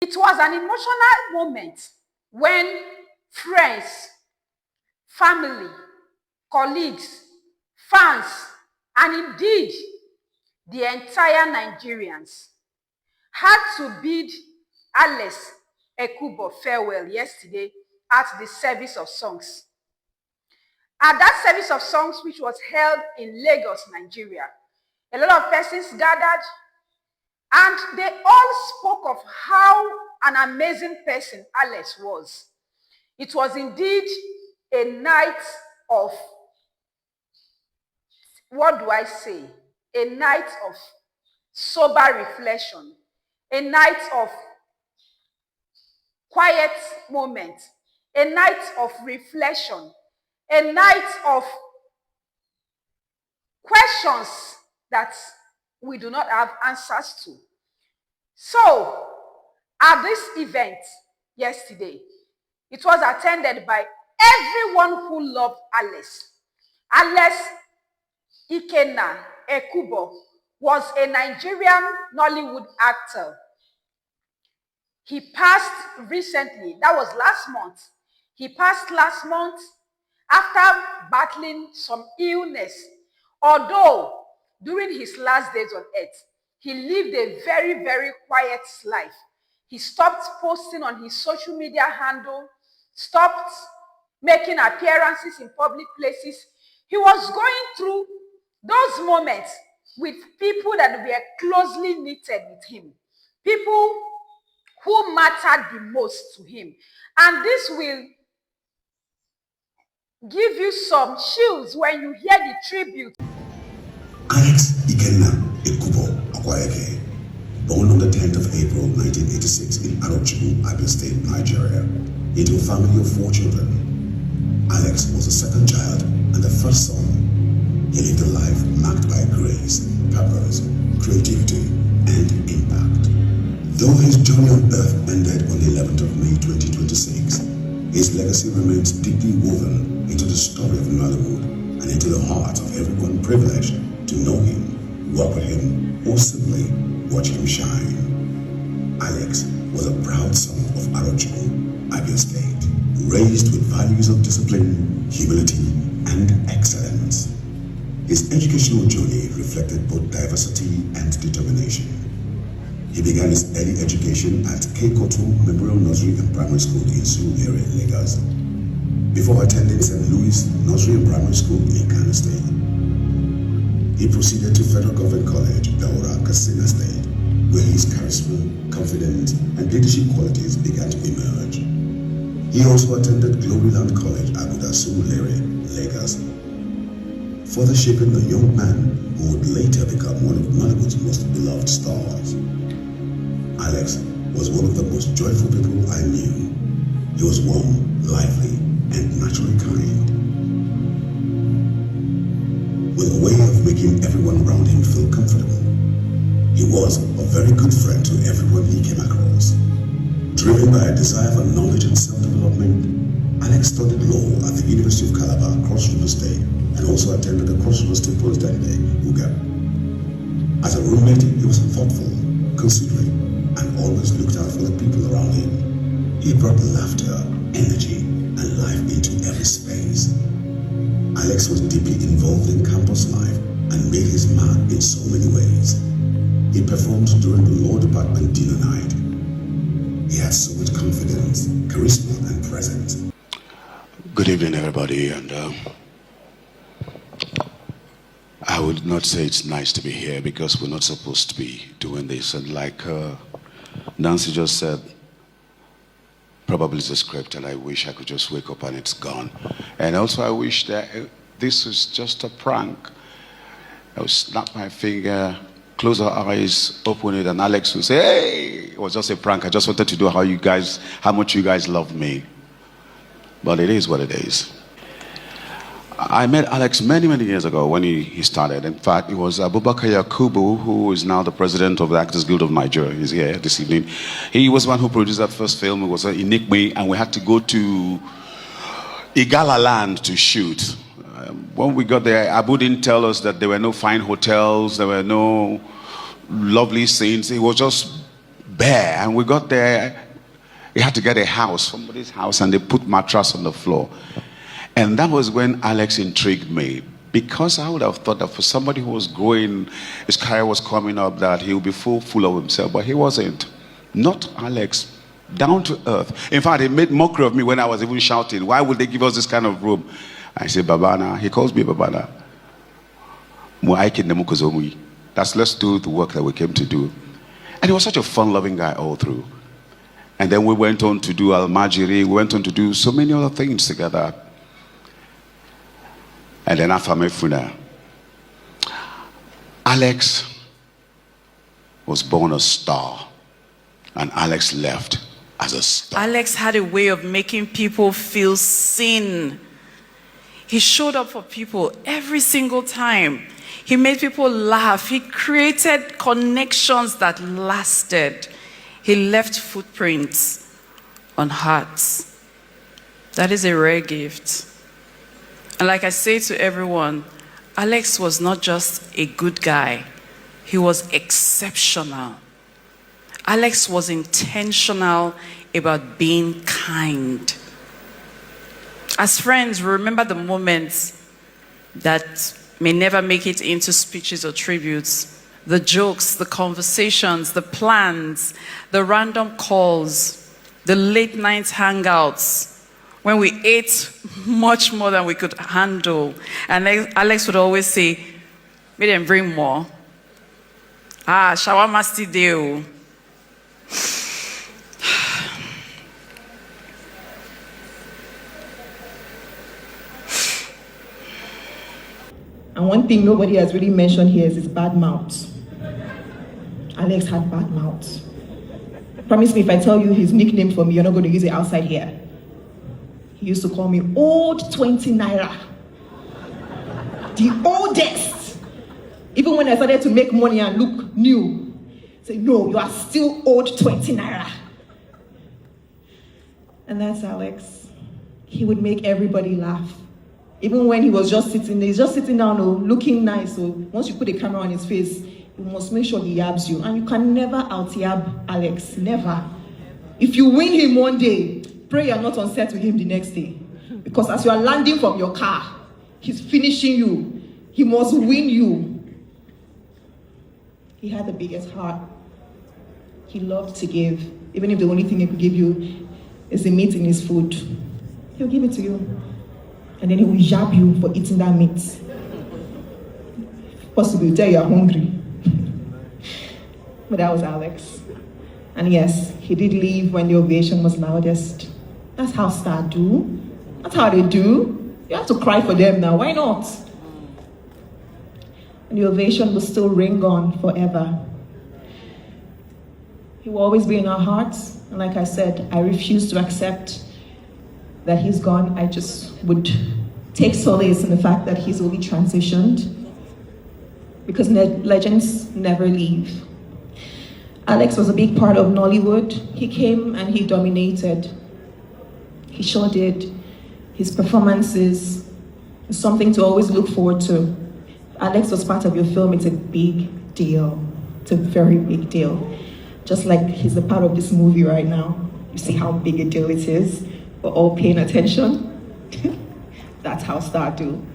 It was an emotional moment when friends, family, colleagues, fans, and indeed the entire Nigerians had to bid Alex EKUBO farewell yesterday at the service of songs. At that service of songs, which was held in Lagos, Nigeria, a lot of persons gathered, and they all spoke of how an amazing person Alex was. It was indeed a night of, what do I say? A night of sober reflection, a night of quiet moment, a night of reflection, a night of questions that we do not have answers to. So, at this event yesterday, it was attended by everyone who loved Alex. Alex EKUBO was a Nigerian Nollywood actor. He passed recently, that was last month. He passed last month after battling some illness. Although, during his last days on earth, he lived a very, very quiet life. He stopped posting on his social media handle, stopped making appearances in public places. He was going through those moments with people that were closely knitted with him, people who mattered the most to him. And this will give you some chills when you hear the tribute. Alex EKUBO, born on the 10th of April 1986 in Arochukwu, Abia State, Nigeria, into a family of 4 children. Alex was the second child and the first son. He lived a life marked by grace, purpose, creativity, and impact. Though his journey on earth ended on the 11th of May 2026, his legacy remains deeply woven into the story of Nollywood and into the hearts of everyone privileged to know him, work with him, or simply watch him shine. Alex was a proud son of Arochukwu, Abia State, raised with values of discipline, humility, and excellence. His educational journey reflected both diversity and determination. He began his early education at Keikoto Memorial Nursery and Primary School in Surulere, Lagos, before attending St. Louis Nursery and Primary School in Kano State. He proceeded to Federal Government College, Daura, Katsina State, where his charisma, confidence, and leadership qualities began to emerge. He also attended Gloryland College, Abuja, Surulere, Lagos, further shaping a young man who would later become one of Nollywood's most beloved stars. Alex was one of the most joyful people I knew. He was warm, lively, and naturally kind, with a way of making everyone around him feel comfortable. He was a very good friend to everyone he came across. Driven by a desire for knowledge and self-development, Alex studied law at the University of Calabar, Cross River State, and also attended the Cross River State Polytechnic, UGA. As a roommate, he was thoughtful, considerate, and always looked out for the people around him. He brought laughter, energy, and life into every space. Alex was deeply involved in campus life and made his mark in so many ways. He performed during the law department dinner night. He had so much confidence, charisma, and presence. Good evening, everybody, and I would not say it's nice to be here because we're not supposed to be doing this. And like Nancy just said, probably it's a script, and I wish I could just wake up and it's gone. And also I wish that this was just a prank. I would snap my finger, close our eyes, open it, and Alex would say, hey, it was just a prank. I just wanted to do how much you guys love me. But it is what it is. I met Alex many, many years ago when he started. In fact, it was Alex EKUBO, who is now the president of the Actors Guild of Nigeria. He's here this evening. He was one who produced that first film. It was Inikme, and we had to go to Igala land to shoot. When we got there, Abu didn't tell us that there were no fine hotels, there were no lovely scenes. It was just bare. And we got there, he had to get a house, somebody's house, and they put mattress on the floor. And that was when Alex intrigued me, because I would have thought that for somebody who was growing, his career was coming up, that he would be full of himself, but he wasn't. Not Alex. Down to earth. In fact, he made mockery of me when I was even shouting, why would they give us this kind of room? I said, Babana. He calls me Babana. That's, let's do the work that we came to do. And he was such a fun-loving guy all through. And then we went on to do Al-Majiri. We went on to do so many other things together. And then after Mefuna, Alex was born a star. And Alex left as a star. Alex had a way of making people feel seen. He showed up for people every single time. He made people laugh. He created connections that lasted. He left footprints on hearts. That is a rare gift. And like I say to everyone, Alex was not just a good guy. He was exceptional. Alex was intentional about being kind. As friends, we remember the moments that may never make it into speeches or tributes. The jokes, the conversations, the plans, the random calls, the late night hangouts, when we ate much more than we could handle. And Alex would always say, "May them bring more. Shawarma still there." And one thing nobody has really mentioned here is his bad mouth. Alex had bad mouth. Promise me if I tell you his nickname for me, you're not going to use it outside here. He used to call me Old 20 Naira. The oldest. Even when I started to make money and look new, say, no, you are still old 20 Naira. And that's Alex. He would make everybody laugh. Even when he was just sitting there, he's just sitting down, looking nice. So once you put a camera on his face, you must make sure he yabs you. And you can never out-yab Alex, never. If you win him one day, pray you're not on set with him the next day. Because as you are landing from your car, he's finishing you. He must win you. He had the biggest heart. He loved to give. Even if the only thing he could give you is the meat in his food, he'll give it to you. And then he will yab you for eating that meat. Possibly he'll tell you are hungry. But that was Alex. And yes, he did leave when the ovation was loudest. That's how stars do. That's how they do. You have to cry for them now. Why not? And the ovation will still ring on forever. He will always be in our hearts. And like I said, I refuse to accept that he's gone. I just would take solace in the fact that he's only transitioned, because legends never leave. Alex was a big part of Nollywood. He came and he dominated. He sure did. His performances is something to always look forward to. Alex was part of your film. It's a big deal. It's a very big deal. Just like he's a part of this movie right now. You see how big a deal it is. We're all paying attention. That's how stars do.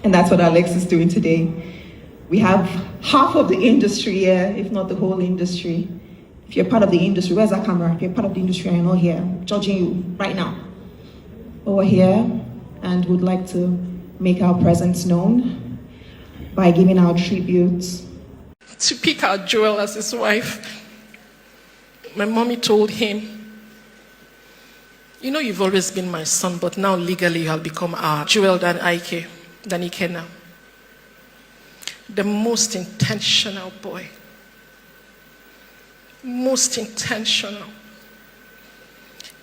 And that's what Alex is doing today. We have half of the industry here, if not the whole industry. If you're part of the industry, where's that camera? If you're part of the industry and you're not here, I'm judging you right now. But we're here and would like to make our presence known by giving our tributes. To pick out Joel as his wife, my mommy told him, "You know, you've always been my son, but now legally you have become our Joel than Ikena. The most intentional boy. Most intentional.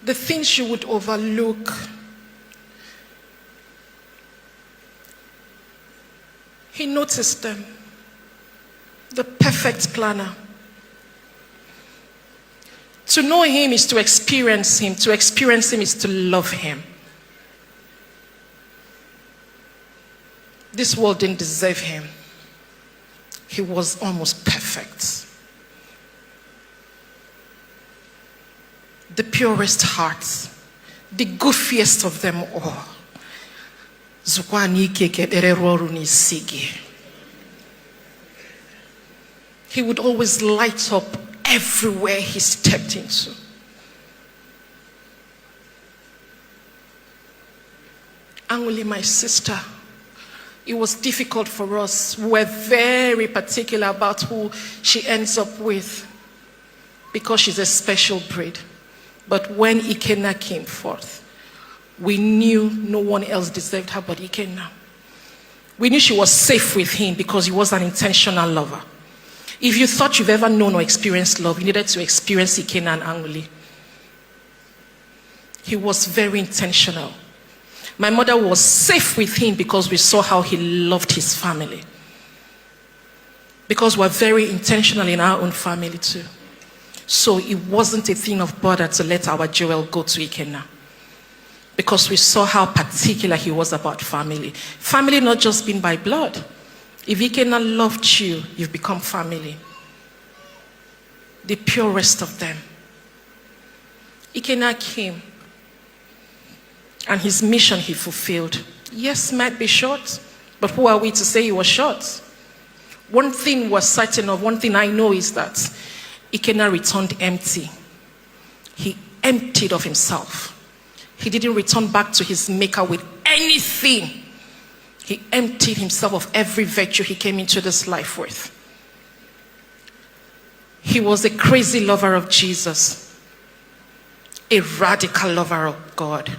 The things you would overlook. He noticed them. The perfect planner. To know him is to experience him. To experience him is to love him. This world didn't deserve him. He was almost perfect. the purest hearts, the goofiest of them all. He would always light up everywhere he stepped into. Anguli, my sister, it was difficult for us. We're very particular about who she ends up with because she's a special breed. But when Ikenna came forth, we knew no one else deserved her but Ikenna. We knew she was safe with him because he was an intentional lover. If you thought you've ever known or experienced love, you needed to experience Ikenna and Anguli. He was very intentional. My mother was safe with him because we saw how he loved his family. Because we're very intentional in our own family too. So it wasn't a thing of bother to let our Joel go to Ikenna. Because we saw how particular he was about family. Family not just being by blood. If Ikenna loved you, you've become family. The purest of them. Ikenna came. And his mission he fulfilled. Yes, might be short, but who are we to say he was short? One thing we're certain of, one thing I know is that Ikenna returned empty. He emptied of himself. He didn't return back to his maker with anything. He emptied himself of every virtue he came into this life with. He was a crazy lover of Jesus, a radical lover of God.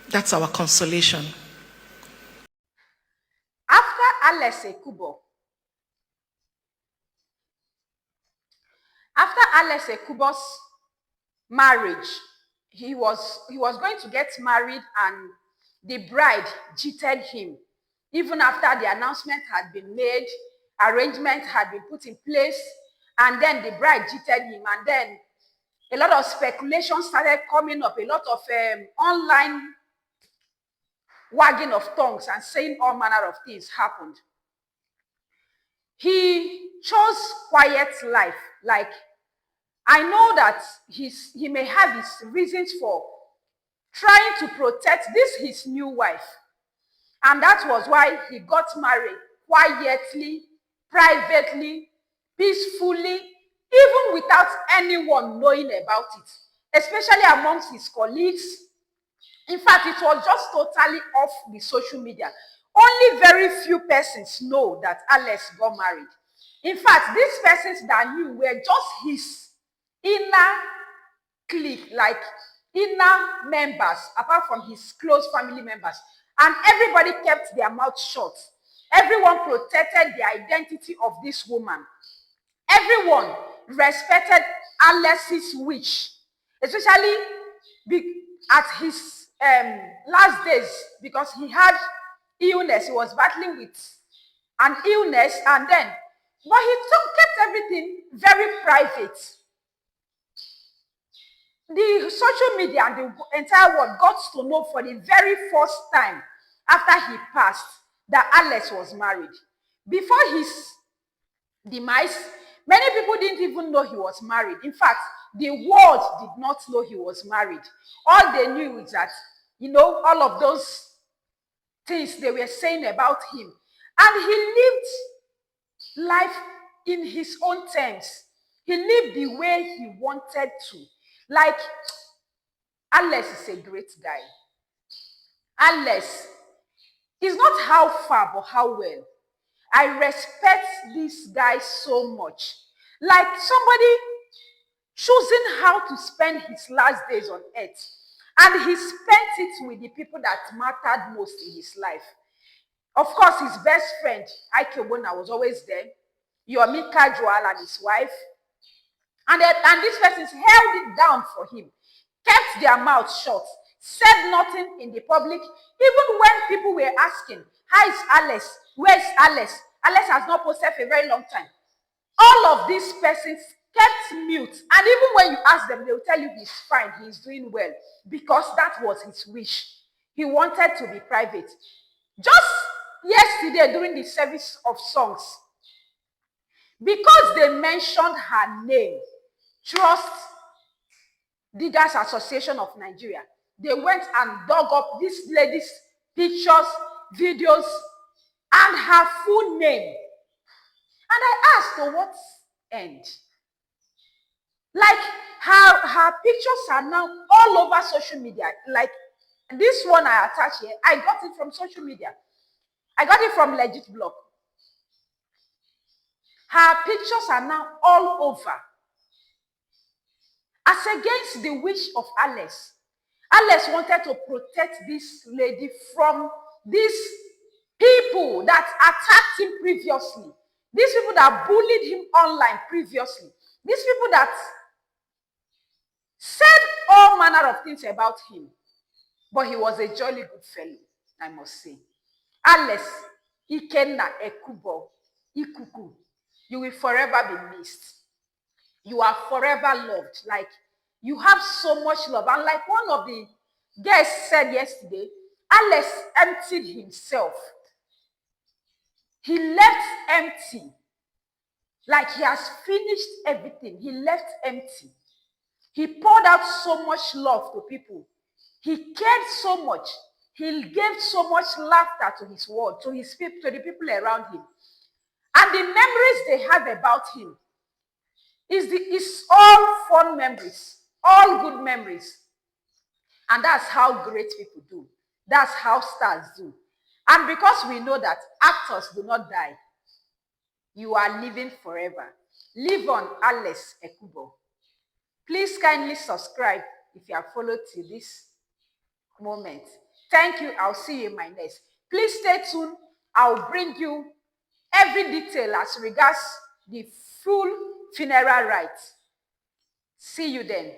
That's our consolation. After Alex EKUBO's marriage, he was going to get married and the bride cheated him. Even after the announcement had been made, arrangement had been put in place, and then the bride cheated him, and then a lot of speculation started coming up, a lot of online wagging of tongues and saying all manner of things happened. He chose quiet life. Like, I know that he may have his reasons for trying to protect his new wife. And that was why he got married quietly, privately, peacefully, even without anyone knowing about it, especially amongst his colleagues. In fact, it was just totally off the social media. Only very few persons know that Alex got married. In fact, these persons that knew were just his inner clique, like inner members, apart from his close family members. And everybody kept their mouth shut. Everyone protected the identity of this woman. Everyone respected Alex's wish, especially at his last days, because he had illness. He was battling with an illness, and then, but he kept everything very private. The social media and the entire world got to know for the very first time after he passed that Alex was married. Before his demise, many people didn't even know he was married. In fact, the world did not know he was married. All they knew is that, all of those things they were saying about him. And he lived life in his own terms. He lived the way he wanted to. Like, Alex is a great guy. Alex is not how far, but how well. I respect this guy so much. Like somebody choosing how to spend his last days on earth. And he spent it with the people that mattered most in his life. Of course, his best friend, Ogbonna, was always there. Yomika Joel and his wife. And these persons held it down for him, kept their mouths shut, said nothing in the public. Even when people were asking, how is Alex? Where is Alex? Alex has not posted for a very long time. All of these persons kept mute. And even when you ask them, they will tell you he's fine, he's doing well. Because that was his wish. He wanted to be private. Just yesterday, during the service of songs, Because they mentioned her name, Trust Diggers Association of Nigeria, they went and dug up this lady's pictures, videos, and her full name. And I asked, to what end? Like, her pictures are now all over social media. Like, this one I attach here, I got it from social media. I got it from Legit Blog. Her pictures are now all over. As against the wish of Alex. Alex wanted to protect this lady from these people that attacked him previously. These people that bullied him online previously. These people that said all manner of things about him. But he was a jolly good fellow, I must say. Alex EKUBO, you will forever be missed. You are forever loved. Like, you have so much love. And like one of the guests said yesterday, Alex emptied himself. He left empty. Like he has finished everything. He left empty. He poured out so much love to people. He cared so much. He gave so much laughter to his world, to his people, to the people around him. And the memories they have about him is all fond memories, all good memories. And that's how great people do. That's how stars do. And because we know that actors do not die, you are living forever. Live on, Alex EKUBO. Please kindly subscribe if you have followed till this moment. Thank you. I'll see you in my next. Please stay tuned. I'll bring you every detail as regards the full funeral rites. See you then.